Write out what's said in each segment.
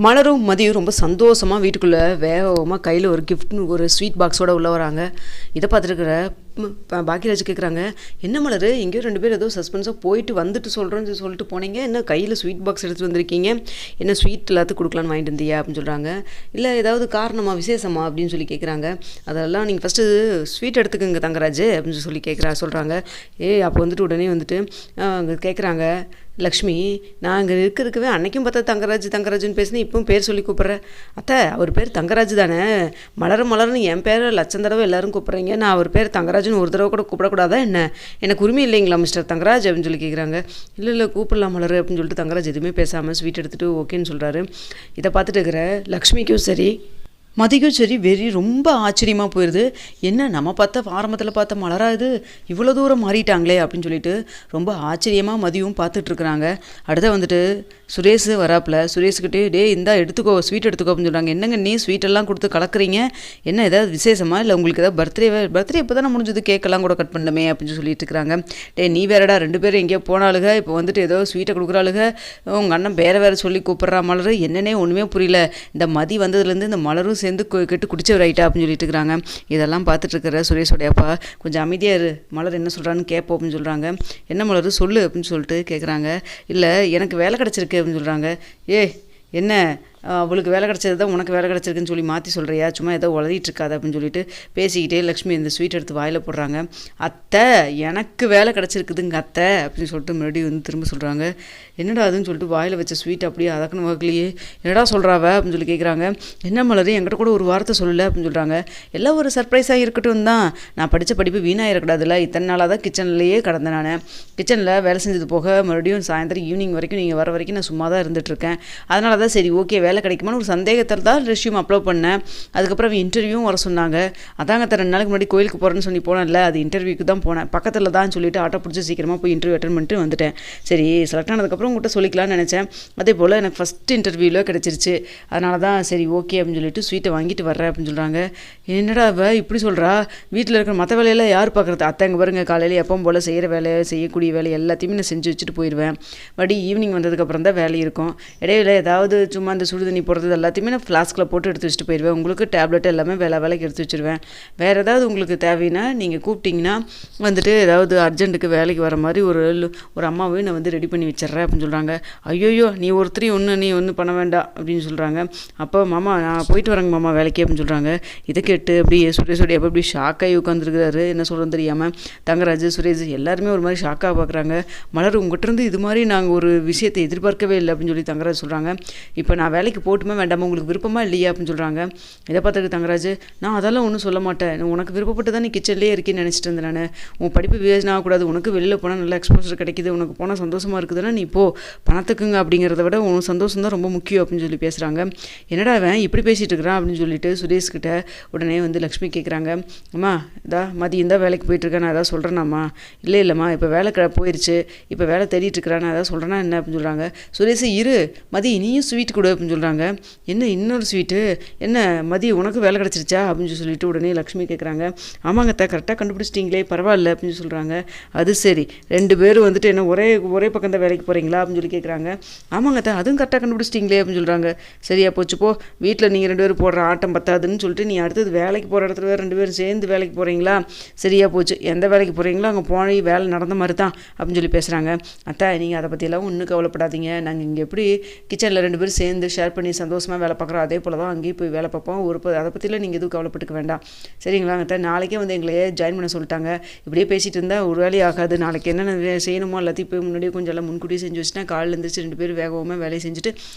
மலரும் மதியும் ரொம்ப சந்தோஷமாக வீட்டுக்குள்ளே வேகமாக கையில் ஒரு கிஃப்ட்னு ஒரு ஸ்வீட் பாக்ஸோடு உள்ள வராங்க. இதை பார்த்துருக்குற பாக்கியராஜ் கேட்குறாங்க, என்ன மலர் எங்கேயோ ரெண்டு பேர் ஏதோ சஸ்பென்ஸாக போயிட்டு வந்துட்டு சொல்கிறேன்னு சொல்லிட்டு போனீங்க, என்ன கையில் ஸ்வீட் பாக்ஸ் எடுத்துகிட்டு வந்திருக்கீங்க, என்ன ஸ்வீட் எல்லாத்துக்கும் கொடுக்கலான்னு வாங்கிட்டு வந்தியா அப்படின்னு சொல்கிறாங்க. இல்லை ஏதாவது காரணமா விசேஷமா அப்படின்னு சொல்லி கேட்குறாங்க. அதெல்லாம் நீங்கள் ஃபஸ்ட்டு ஸ்வீட் எடுத்துக்கோங்க தங்கராஜ் அப்படின்னு சொல்லி சொல்கிறாங்க. அப்போ வந்துட்டு உடனே வந்துட்டு அங்கே கேட்குறாங்க, லக்ஷ்மி நான் அங்கே இருக்கவே அன்னைக்கும் பார்த்தா தங்கராஜுன்னு பேசினேன், இப்பவும் பேர் சொல்லி கூப்பிட்றேன். அத்தை அவர் பேர் தங்கராஜ் தானே, மலர்னு என் பேரை லட்சம் தடவை எல்லோரும் கூப்பிட்றீங்க, நான் அவர் பேர் தங்கராஜுன்னு ஒரு தடவை கூட கூப்பிடக்கூடாதா என்ன, எனக்கு உரிமை இல்லைங்களா மிஸ்டர் தங்கராஜ் அப்படின்னு சொல்லி கேட்குறாங்க. இல்லை கூப்பிடலாம் மலர் அப்படின்னு சொல்லிட்டு தங்கராஜ் எதுவுமே பேசாமல் ஸ்வீட் எடுத்துகிட்டு ஓகேன்னு சொல்கிறாரு. இதை பார்த்துட்டு இருக்கிற லக்ஷ்மிக்கும் சரி மதிக்கும் சரி ரொம்ப ஆச்சரியமாக போயிடுது. என்ன நம்ம ஆரம்பத்தில் பார்த்த மலராது இவ்வளோ தூரம் மாறிட்டாங்களே அப்படின்னு சொல்லிட்டு ரொம்ப ஆச்சரியமாக மதியும் பார்த்துட்ருக்குறாங்க. அடுத்த வந்துட்டு சுரேஷ் வராப்பில் சுரேஷ்கிட்டே இந்தா எடுத்துக்கோ ஸ்வீட் எடுத்துக்கோ அப்படின்னு சொல்கிறாங்க. என்னங்க நீ ஸ்வீட்டெல்லாம் கொடுத்து கலக்குறீங்க, என்ன ஏதாவது விசேஷமா இல்லை உங்களுக்கு ஏதாவது பர்த்டே இப்போ தானே முடிஞ்சது, கேக்கெல்லாம் கூட கட் பண்ணணுமே அப்படின்னு சொல்லிட்டு இருக்கிறாங்க. நீ வேறடா ரெண்டு பேரும் எங்கேயோ போனாலுங்க, இப்போ வந்துட்டு ஏதோ ஸ்வீட்டை கொடுக்குறாளுங்க, உங்கள் அண்ணன் வேறு சொல்லி கூப்பிட்றா மலர், என்னன்னே ஒன்றுமே புரியல, இந்த மதி வந்ததுலேருந்து இந்த மலரும் சேர்ந்து கெட்டு குடிச்சவராயிட்டா அப்படின்னு சொல்லிட்டு இருக்கிறாங்க. இதெல்லாம் பார்த்துட்டு இருக்கிற சுரேஷோடைய அப்பா கொஞ்சம் அமைதியாக இரு, மலர் என்ன சொல்கிறான்னு கேட்போம் அப்படின்னு சொல்கிறாங்க. என்ன மலர் சொல்லு அப்படின்னு சொல்லிட்டு கேட்குறாங்க. இல்லை எனக்கு வேலை கிடச்சிருக்கு அப்படின்னு சொல்கிறாங்க. என்ன அவளுக்கு வேலை கிடச்சது தான் உனக்கு வேலை கிடச்சிருக்குன்னு சொல்லி மாற்றி சொல்கிறியா, சும்மா ஏதோ உளறிட்டு இருக்காது அப்படின்னு சொல்லிட்டு பேசிக்கிட்டே லக்ஷ்மி இந்த ஸ்வீட் எடுத்து வாயில் போடுறாங்க. அத்தை எனக்கு வேலை கிடச்சிருக்குதுங்க அத்தை அப்படின்னு சொல்லிட்டு மறுபடியும் வந்து திரும்ப சொல்கிறாங்க. என்னடா அதுன்னு சொல்லிட்டு வாயில் வச்ச ஸ்வீட் அப்படியே அதக்குன்னு வகலையே என்னடா சொல்கிறாவ அப்படின்னு சொல்லி கேட்குறாங்க. என்ன மலர் என்கிட்ட கூட ஒரு வார்த்தை சொல்லலை அப்படின்னு சொல்கிறாங்க. எல்லாம் ஒரு சர்ப்ரைஸாக இருக்கட்டும் தான், நான் படித்த படிப்பு வீணாகிடக்கூடாதுல்ல, இத்தனை நாளாக தான் கிச்சன்லேயே கடந்தேன், நான் கிச்சனில் வேலை செஞ்சது போக மறுபடியும் சாயந்தரம் ஈவினிங் வரைக்கும் நீங்கள் வர வரைக்கும் நான் சும்மா தான் இருந்துகிட்ருக்கேன். அதனால தான் சரி ஓகே வேலை கிடைக்குமான்னு ஒரு சந்தேகத்தில் தான் ரெஸ்யூம் அப்லோட் பண்ணேன். அதுக்கப்புறம் இன்டர்வியூவும் வர சொன்னாங்க. அதாங்க 2 நாளைக்கு முன்னாடி கோயிலுக்கு போகிறேன்னு சொல்லி போனேன்ல, அது இன்டர்வியூக்கு தான் போனேன், பக்கத்தில் தான் சொல்லிட்டு ஆட்டோ பிடிச்சி சீக்கிரமாக போய் இன்டர்வியூ அட்டன் பண்ணிட்டு வந்துட்டேன். சரி செலக்ட் ஆனதுக்கப்புறம் உங்கள்கிட்ட சொல்லிக்கலாம்னு நினச்சேன். அதே போல் எனக்கு ஃபஸ்ட் இன்டர்வியூவில் கிடச்சிருச்சு, அதனால தான் சரி ஓகே அப்படின்னு சொல்லிட்டு ஸ்வீட்டை வாங்கிட்டு வர்றேன் அப்படின்னு சொல்கிறாங்க. என்னடா இப்படி சொல்கிறா, வீட்டில் இருக்கிற மற்ற வேலையெல்லாம் யார் பார்க்குறது, அத்தைங்க பாருங்க காலையில் எப்பவும் போல் செய்கிற வேலை செய்யக்கூடிய வேலை எல்லாத்தையுமே நான் செஞ்சு வச்சுட்டு போயிடுவேன். மறுபடியும் ஈவினிங் வந்ததுக்கப்புறம் தான் வேலை இருக்கும். இடையில ஏதாவது சும்மா அந்த சுடு தண்ணி போடுறது எல்லாத்தையுமே நான் ஃப்ளாஸ்கில் போட்டு எடுத்து வச்சுட்டு போயிடுவேன். உங்களுக்கு டேப்லெட் எல்லாமே வேலைக்கு எடுத்து வச்சுருவேன். வேறு ஏதாவது உங்களுக்கு தேவைன்னா நீங்கள் கூப்பிட்டிங்கன்னா வந்துட்டு ஏதாவது அர்ஜென்ட்டுக்கு வேலைக்கு வர மாதிரி ஒரு அம்மாவையும் நான் வந்து ரெடி பண்ணி வச்சிட்றேன் அப்படின்னு சொல்கிறாங்க. ஐயோயோ நீ ஒன்றும் பண்ண வேண்டாம் அப்படின்னு சொல்கிறாங்க. அப்போ மாமா நான் போயிட்டு வரேங்க மாமா வேலைக்கு அப்படின்னு சொல்கிறாங்க. இதை கேட்டு அப்படியே சுரேஷ் எப்படி ஷாக்காகி உட்காந்துருக்கிறாரு, என்ன சொல்கிறேன்னு தெரியாமல். தங்கராஜ் சுரேஷ் எல்லாருமே ஒரு மாதிரி ஷாக்காக பார்க்குறாங்க. மலர் உங்கள்கிட்ட இது மாதிரி நாங்கள் ஒரு விஷயத்தை எதிர்பார்க்கவே இல்லை அப்படின்னு சொல்லி தங்கராஜ் சொல்கிறாங்க. இப்போ நான் வேலைக்கு போட்டுமே வேண்டாமா, உங்களுக்கு விருப்பமா இல்லையா அப்படின்னு சொல்கிறாங்க. இதை பார்த்துட்டு தங்கராஜ், நான் அதெல்லாம் ஒன்றும் சொல்ல மாட்டேன், உனக்கு விருப்பப்பட்டு தான் நீ கிச்சன்லேயே இருக்கேன்னு நினச்சிட்டு இருந்தேன் நான், உன் படிப்பு வேஸ்ட் ஆகக்கூடாது, உனக்கு வெளியில் போனால் நல்ல எக்ஸ்போசர் கிடைக்குது, உனக்கு போனால் சந்தோஷமாக இருக்குதுன்னா நீ போ, பணத்துக்குங்க அப்படிங்கிறத விட உன் சந்தோஷம் தான் ரொம்ப முக்கியம் அப்படின்னு சொல்லி பேசுகிறாங்க. என்னடா அவன் இப்படி பேசிகிட்டு இருக்கிறான் அப்படின்னு சொல்லிட்டு சுரேஷ்கிட்ட உடனே வந்து லக்ஷ்மி கேட்குறாங்க. அம்மா மதியம் தான் வேலைக்கு போயிட்டுருக்கேன், நான் எதாவது சொல்கிறேன்னாம்மா. இல்லைம்மா இப்போ வேலை போயிடுச்சு, இப்போ வேலை தேடிட்டு இருக்கிறான், நான் எதாவது சொல்கிறேன்னா என்ன அப்படின்னு சொல்கிறாங்க. சுரேஷ் இரு மதி நீயும் ஸ்வீட் கொடு அப்படின்னு சொல்கிறாங்க. என்ன இன்னொரு ஸ்வீட்டு, என்ன மதி உனக்கு வேலை கிடச்சிருச்சா அப்படின்னு சொல்லிட்டு உடனே லக்ஷ்மி கேட்குறாங்க. ஆமாங்க கரெக்டாக கண்டுபிடிச்சிட்டிங்களே பரவாயில்ல அப்படின்னு சொல்கிறாங்க. அது சரி 2 பேரும் வந்துட்டு என்ன ஒரே பக்கம் தான் வேலைக்கு போகிறீங்களா அப்படின்னு சொல்லி கேட்குறாங்க. ஆமாங்க அதுவும் கரெக்டாக கண்டுபிடிச்சிட்டிங்களே அப்படின்னு சொல்கிறாங்க. சரியா போச்சு போ, வீட்டில் நீங்கள் 2 பேரும் போடுற ஆட்டம் பத்தாதுன்னு சொல்லிட்டு நீ அடுத்தது வேலைக்கு போகிற இடத்துல வேறு 2 பேரும் சேர்ந்து வேலைக்கு போகிறீங்களா, சரியா போச்சு, எந்த வேலைக்கு போகிறீங்களோ அங்கே போய் வேலை நடந்த மாதிரி தான் அப்படின்னு சொல்லி பேசுகிறாங்க. அத்தா நீங்கள் அதை பற்றியெல்லாம் ஒன்றும் கவலைப்படாதீங்க, நாங்கள் இங்கே எப்படி கிச்சனில் 2 பேரும் சேர்ந்து ஷேர் பண்ணி சந்தோஷமாக வேலை பார்க்குறோம், அதே போல் தான் அங்கேயும் போய் வேலை பார்ப்போம், அதை பற்றிலாம் நீங்கள் எதுவும் கவலைப்பட்டுக்க வேண்டாம் சரிங்களா. நாளைக்கே வந்து எங்களையே ஜாயின் பண்ண சொல்லிட்டாங்க, இப்படியே பேசிகிட்டு இருந்தால் ஒரு வேலையும் ஆகாது, நாளைக்கு என்னென்ன செய்யணுமோ எல்லாத்தையும் போய் முன்னாடியே கொஞ்சம் எல்லாம் முன்கூட்டியே செஞ்சு வச்சுட்டா காலையில் எழுந்திரிச்சு 2 பேரும் வேகமாக வேலையை செஞ்சுட்டு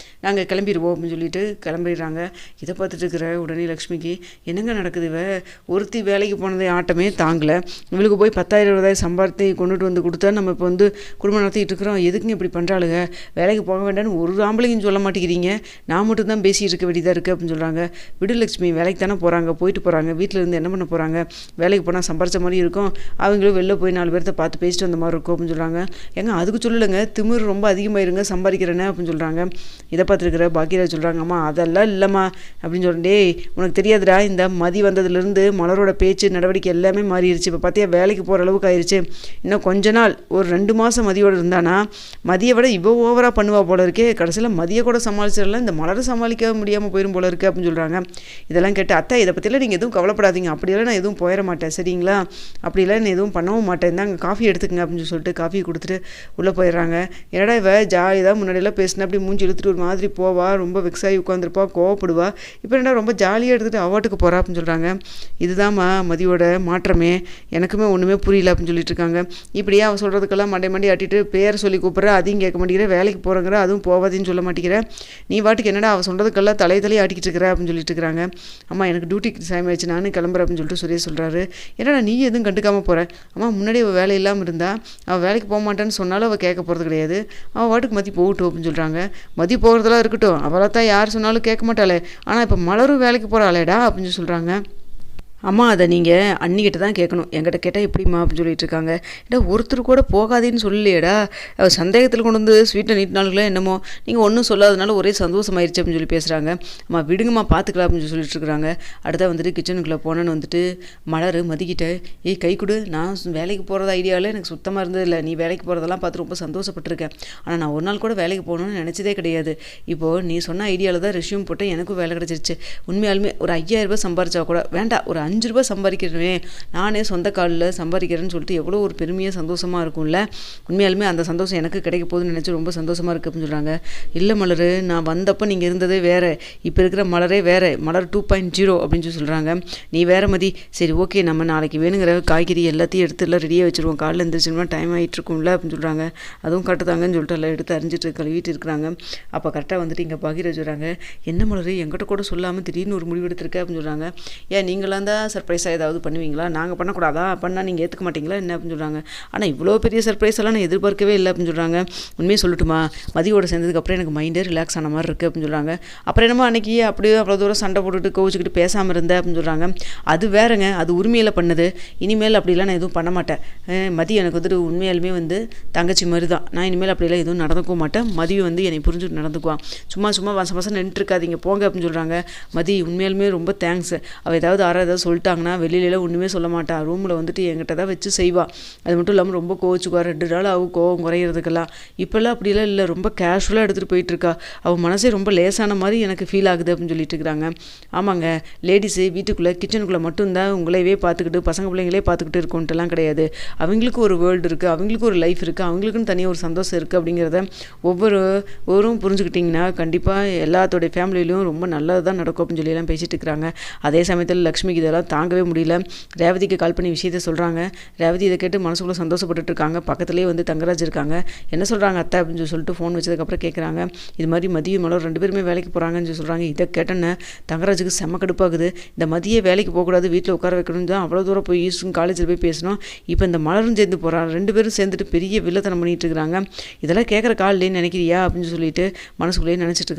நாங்கள் கிளம்பிடுவோம் அப்படின்னு சொல்லிட்டு கிளம்பிடுறாங்க. இதை பார்த்துட்டு இருக்கிற உடனே லக்ஷ்மிக்கு என்னங்க நடக்குது, ஒருத்தி வேலைக்கு போனதே ஆட்டமே தாங்கலை, இவளுக்கு போய் 10,000-20,000 சம்பாதித்து கொண்டுட்டு வந்து கொடுத்தா நம்ம இப்போ வந்து குடும்பம் நடத்திட்டு இருக்கிறோம், எதுக்குங்க இப்படி பண்ணுறாளுங்க, வேலைக்கு போக வேண்டாம்னு ஒரு ஆம்பளையும் சொல்ல மாட்டேங்கிறீங்க, நான் மட்டும் தான் பேசிகிட்டு இருக்க வேண்டியதாக இருக்குது அப்படின்னு சொல்கிறாங்க. விடுலட்சுமி வேலைக்கு தானே போயிட்டு போகிறாங்க, வீட்டில் இருந்து என்ன பண்ண போகிறாங்க, வேலைக்கு போனால் சம்பாரிச்ச மாதிரி இருக்கும், அவங்களும் வெளில போய் 4 பேர்த்த பார்த்து பேசிட்டு வந்த மாதிரி இருக்கும் அப்படின்னு சொல்கிறாங்க. ஏங்க அதுக்கு சொல்லலைங்க, திமிர் ரொம்ப அதிகமாயிருங்க சம்பாதிக்கிறேன்னு அப்படின்னு சொல்கிறாங்க. இதை பார்த்துருக்கிற பாக்கியராஜ் சொல்கிறாங்க. அம்மா அதெல்லாம் இல்லைம்மா அப்படின்னு சொல்லிட்டே, உனக்கு தெரியாதுடா இந்த மதி வந்ததுலேருந்து மலரோட பேச்சு நடவடிக்கை எல்லாமே மாறிடுச்சு, இப்போ பார்த்தியா வேலைக்கு போகிற அளவுக்கு ஆயிடுச்சு, இன்னும் கொஞ்ச நாள் ஒரு 2 மாதம் மதியோடு இருந்தானா மதியை விட இவ்வளோ ஓவராக பண்ணுவா போல இருக்கே, கடைசியில் மதியை கூட சமாளிச்சிடலாம், இந்த மலரை சமாளிக்க முடியாமல் போயிடும் போல இருக்குது அப்படின்னு சொல்கிறாங்க. இதெல்லாம் கேட்டு அத்தை இதை பற்றிலாம் நீங்கள் எதுவும் கவலைப்படாதீங்க, அப்படியெல்லாம் நான் எதுவும் போயிட மாட்டேன் சரிங்களா, அப்படிலாம் நான் எதுவும் பண்ணவும் மாட்டேன், தாங்க காஃபி எடுத்துக்கங்க அப்படின்னு சொல்லிட்டு காஃபி கொடுத்துட்டு உள்ளே போயிடுறாங்க. என்னடா இவ ஜாலியாக முன்னாடியெல்லாம் பேசினா அப்படி மூஞ்சி இழுத்துட்டு ஒரு மாதிரி போவா, ரொம்ப வெக்ஸாகி உட்காந்துருப்பா, கோவப்படுவா, இப்போ என்ன ரொம்ப ஜாலியாக எடுத்துகிட்டு அவாட்டுக்கு போகிறா அப்படின்னு சொல்கிறாங்க. இதுதான்மா மதியோட மாற்றமே, எனக்குமே ஒன்றுமே புரியல அப்படின்னு சொல்லிட்டு இருக்காங்க. இப்படியே அவன் சொல்கிறதுக்கெல்லாம் மண்டை ஆட்டிட்டு பேரை சொல்லி கூப்பிட்ற, அதையும் கேட்க மாட்டேங்கிற, வேலைக்கு போகிறங்கிற அதுவும் போவாதேன்னு சொல்ல மாட்டேங்கிற, நீ வாட்டுக்கு என்னடா அவன் சொல்கிறதுக்கெல்லாம் தலையை ஆட்டிக்கிட்டு இருக்கிற அப்படின்னு சொல்லிட்டு இருக்கிறாங்க. அம்மா எனக்கு டியூட்டிக்கு டைம் ஆயிடுச்சு, நானும் கிளம்புறேன் அப்படின்னு சொல்லிட்டு சுரேஷ் சொல்கிறாரு. என்னடா நீ எதுவும் கண்டுக்காமல் போகிற, அம்மா முன்னாடி அவள் வேலை இல்லாமல் இருந்தா, அவள் வேலைக்கு போக மாட்டான்னு சொன்னாலும் அவள் கேட்க போகிறது கிடையாது, அவள் வாட்டுக்கு மதி போகட்டும் அப்படின்னு சொல்கிறாங்க. மதி போகிறதெல்லாம் இருக்கட்டும், அவளை தான் யார் சொன்னாலும் கேட்க மாட்டாளே, ஆனால் இப்போ மலரும் வேலைக்கு போகிறாளேடா அப்படின்னு சொல்கிறாங்க. அம்மா அதை நீங்கள் அண்ணிக்கிட்ட தான் கேட்கணும், என்கிட்ட கேட்டால் எப்படிம்மா அப்படின்னு சொல்லிட்டு இருக்காங்க. ஏடா ஒருத்தர் கூட போகாதேன்னு சொல்லலையேடா, சந்தேகத்தில் கொண்டு வந்து ஸ்வீட்டை நீட்டினாலுங்களே என்னமோ, நீங்கள் ஒன்றும் சொல்லாதனால ஒரே சந்தோஷமாயிருச்சு அப்படின்னு சொல்லி பேசுகிறாங்க. அம்மா விடுங்கம்மா பார்த்துக்கலாம் அப்படின்னு சொல்லிட்டு இருக்கிறாங்க. அடுத்த வந்துட்டு கிச்சனுக்குள்ளே போனேன்னு வந்துட்டு மலர் மதிக்கிட்ட, ஏய் கை கொடு, நான் வேலைக்கு போகிறது ஐடியாவில் எனக்கு சுத்தமாக இருந்ததில்லை, நீ வேலைக்கு போகிறதெல்லாம் பார்த்து ரொம்ப சந்தோஷப்பட்டிருக்கேன், ஆனால் நான் ஒரு நாள் கூட வேலைக்கு போகணும்னு நினச்சதே கிடையாது, இப்போது நீ சொன்ன ஐடியாவில் தான் ரெஷ்யூம் போட்டு எனக்கும் வேலை கிடச்சிருச்சு, உண்மையாலுமே ஒரு 5000 ரூபாய் சம்பாரிச்சா கூட வேண்டாம், ஒரு 5 ரூபாய் சம்பாதிக்கிறேன், நானே சொந்த காலில் சம்பாதிக்கிறேன்னு சொல்லிட்டு எவ்வளோ ஒரு பெருமையாக சந்தோஷமாக இருக்கும்ல, உண்மையாலுமே அந்த சந்தோஷம் எனக்கு கிடைக்க போகுதுன்னு நினச்சி ரொம்ப சந்தோஷமாக இருக்குது அப்படின்னு சொல்கிறாங்க. இல்லை மலர், நான் வந்தப்போ நீங்கள் இருந்ததே வேறு, இப்போ இருக்கிற மலரே வேறு, மலர் 2.0 அப்படின்னு சொல்லி சொல்கிறாங்க. நீ வேறு மதி, சரி ஓகே நம்ம நாளைக்கு வேணுங்கிற காய்கறி எல்லாத்தையும் எடுத்து எல்லாம் ரெடியாக வச்சுருவோம், காலையில் எழுந்திரிச்சோம்னா டைம் ஆகிட்டு இருக்கும்ல அப்படின்னு சொல்கிறாங்க. அதுவும் கட்டுதாங்கன்னு சொல்லிட்டு எல்லாம் எடுத்து அரிஞ்சிட்டு கழுவிட்டு இருக்கிறாங்க. அப்போ கரெக்டாக வந்துட்டு இங்கே பகீரஜ் வராங்க. என்ன மலர் என்கிட்ட கூட சொல்லாமல் திடீர்னு ஒரு முடிவு எடுத்திருக்க அப்படின்னு சொல்கிறாங்க. ஏன் நீங்களாம் தான் சர்ப்ரைஸாக ஏதாவது பண்ணுவீங்களா, நாங்கள் பண்ணக்கூடாதா, பண்ணால் நீங்கள் ஏற்றுக்க மாட்டீங்களா என்ன அப்படின்னு சொல்கிறாங்க. ஆனால் இவ்வளோ பெரிய சர்ப்ரைஸ் எல்லாம் நான் எதிர்பார்க்கவே இல்லை அப்படின்னு சொல்கிறாங்க. உண்மையை சொல்லட்டுமா, மதியோட சேர்ந்ததுக்கப்புறம் எனக்கு மைண்டே ரிலாக்ஸ் ஆன மாதிரி இருக்குது அப்படின்னு சொல்கிறாங்க. அப்புறம் என்னமோ அன்றைக்கி அப்படியே அவ்வளோ தூரம் சண்டை போட்டுட்டு கோவிச்சுக்கிட்டு பேசாமல் இருந்தேன் அப்படின்னு சொல்கிறாங்க. அது வேறுங்க, அது உரிமையில் பண்ணுது, இனிமேல் அப்படிலாம் நான் எதுவும் பண்ண மாட்டேன், மதி எனக்கு வந்துட்டு உண்மையாலுமே வந்து தங்கச்சி மாதிரி தான், நான் இனிமேல் அப்படிலாம் எதுவும் நடந்துக்கவும் மாட்டேன், மதி வந்து என்னை புரிஞ்சுட்டு நடந்துக்குவான், சும்மா வசம் நின்றுருக்காதீங்க போங்க அப்படின்னு சொல்கிறாங்க. மதி உண்மையாலுமே ரொம்ப தேங்க்ஸ், அவள் ஏதாவது ஏதாவது சொல்லிட்டாங்கன்னா வெளியில ஒன்றுமே சொல்ல மாட்டாள், ரூமில் வந்துட்டு என்கிட்ட தான் வச்சு செய்வாள், அது மட்டும் இல்லாமல் ரொம்ப கோவிச்சுக்குவா, 2 நாள் அவள் கோவம் குறையிறதுக்கெல்லாம், இப்போல்லாம் அப்படிலாம் இல்லை, ரொம்ப கேஷுவலாக எடுத்துகிட்டு போயிட்டுருக்கா, அவள் மனசே ரொம்ப லேசான மாதிரி எனக்கு ஃபீல் ஆகுது அப்படின்னு சொல்லிட்டு இருக்கிறாங்க. ஆமாங்க, லேடிஸு வீட்டுக்குள்ளே கிச்சனுக்குள்ளே மட்டும்தான் உங்களையவே பார்த்துக்கிட்டு பசங்க பிள்ளைங்களே பார்த்துக்கிட்டு இருக்கோன்ட்டுலாம் கிடையாது, அவங்களுக்கு ஒரு வேர்ல்டு இருக்குது, அவங்களுக்கு ஒரு லைஃப் இருக்குது, அவங்களுக்குன்னு தனியாக ஒரு சந்தோஷம் இருக்குது அப்படிங்கிறத ஒவ்வொருவரும் புரிஞ்சுக்கிட்டிங்கன்னா கண்டிப்பாக எல்லாத்தோடைய ஃபேமிலியிலையும் ரொம்ப நல்லது தான் நடக்கும் அப்படின்னு சொல்லியெல்லாம் பேசிகிட்டு இருக்கிறாங்க. அதே சமயத்தில் லக்ஷ்மிக்கு இதெல்லாம் தாங்கவே முடியல, ரேவதிக்கு கால் பண்ணி விஷயத்த சொல்கிறாங்க. ரேவதி இதை கேட்டு மனசுக்குள்ளே சந்தோஷப்பட்டுட்டு இருக்காங்க. பக்கத்துலேயே வந்து தங்கராஜ் இருக்காங்க. என்ன சொல்கிறாங்க அத்தை அப்படின்னு சொல்லிட்டு ஃபோன் வச்சதுக்கப்புறம் கேட்குறாங்க. இது மாதிரி மதியம் மலர் 2 பேருமே வேலைக்கு போகிறாங்கன்னு சொல்லி சொல்கிறாங்க. இதை கேட்டோன்னே தங்கராஜுக்கு செம்ம கடுப்பாகுது. இந்த மதியே வேலைக்கு போகக்கூடாது, வீட்டில் உட்கார வைக்கணும்னு தான் அவ்வளோ தூரம் போய் காலேஜில் போய் பேசணும், இப்போ இந்த மலரும் சேர்ந்து போகிறாங்க, 2 பேரும் சேர்ந்துட்டு பெரிய வில்லத்தனம் பண்ணிட்டு இருக்கிறாங்க, இதெல்லாம் கேட்குற கால் இல்லைன்னு நினைக்கிறியா அப்படின்னு சொல்லிட்டு மனசுக்குள்ளேயே நினச்சிட்டு இருக்கிறாங்க.